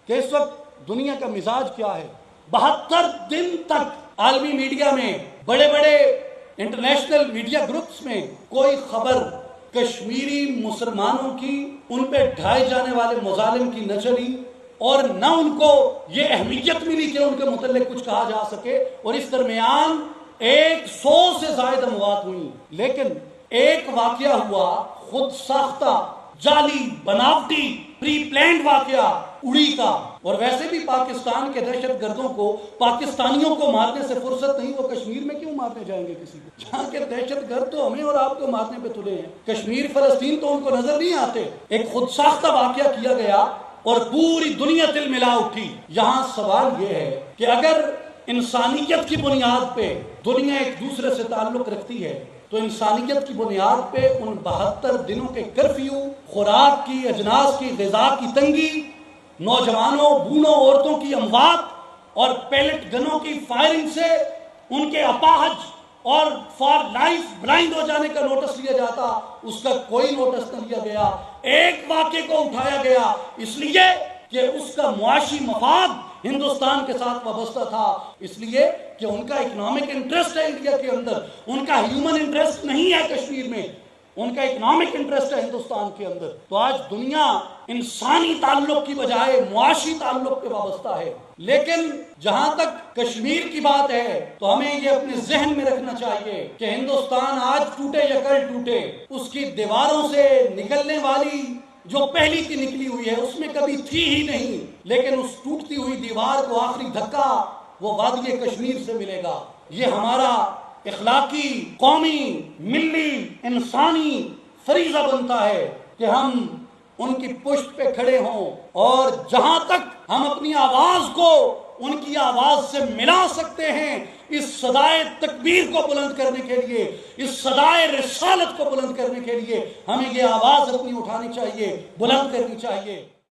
کہ اس وقت دنیا کا مزاج کیا ہے۔ 72 دن تک عالمی میڈیا میں، بڑے بڑے انٹرنیشنل میڈیا گروپس میں کوئی خبر کشمیری مسلمانوں کی، ان پہ ڈھائے جانے والے مظالم کی نہ چلی، اور نہ ان کو یہ اہمیت ملی کہ ان کے متعلق کچھ کہا جا سکے، اور اس درمیان 100 سے زائد اموات ہوئیں۔ لیکن ایک واقعہ ہوا، خود ساختہ، جعلی، بناوٹی، پری پلانڈ واقعہ اڑی کا، اور ویسے بھی پاکستان کے دہشت گردوں کو پاکستانیوں کو مارنے سے فرصت نہیں، وہ کشمیر میں کیوں مارنے جائیں گے کسی کو؟ جہاں کے دہشت گرد تو ہمیں اور آپ کو مارنے پہ تلے ہیں، کشمیر فلسطین تو ان کو نظر نہیں آتے۔ ایک خود ساختہ واقعہ کیا گیا اور پوری دنیا تل ملا اٹھی۔ یہاں سوال یہ ہے کہ اگر انسانیت کی بنیاد پہ دنیا ایک دوسرے سے تعلق رکھتی ہے تو انسانیت کی بنیاد پہ ان 72 دنوں کے کرفیو، خوراک کی، اجناس کی، غذا کی تنگی، نوجوانوں، بوڑھوں، عورتوں کی اموات اور پیلٹ گنوں کی فائرنگ سے ان کے اپاہج اور فار لائف بلائنڈ ہو جانے کا نوٹس لیا جاتا، اس کا کوئی نوٹس نہ لیا گیا۔ ایک واقعے کو اٹھایا گیا اس لیے کہ اس کا معاشی مفاد ہندوستان کے ساتھ وابستہ تھا، اس لیے کہ ان کا اکنامک انٹرسٹ ہے انڈیا کے اندر، ان کا ہیومن انٹرسٹ نہیں ہے کشمیر میں، ان کا اکنامک انٹرسٹ ہے ہندوستان کے اندر۔ تو آج دنیا انسانی تعلق کی بجائے معاشی تعلق پہ وابستہ ہے۔ لیکن جہاں تک کشمیر کی بات ہے تو ہمیں یہ اپنے ذہن میں رکھنا چاہیے کہ ہندوستان آج ٹوٹے یا کل ٹوٹے، اس کی دیواروں سے نکلنے والی جو پہلی کی نکلی ہوئی ہے اس میں کبھی تھی ہی نہیں، لیکن اس ٹوٹتی ہوئی دیوار کو آخری دھکا وہ وادی کشمیر سے ملے گا۔ یہ ہمارا اخلاقی، قومی، ملی، انسانی فریضہ بنتا ہے کہ ہم ان کی پشت پہ کھڑے ہوں، اور جہاں تک ہم اپنی آواز کو ان کی آواز سے ملا سکتے ہیں، اس صدائے تکبیر کو بلند کرنے کے لیے، اس صدائے رسالت کو بلند کرنے کے لیے ہمیں یہ آواز اپنی اٹھانی چاہیے، بلند کرنی چاہیے۔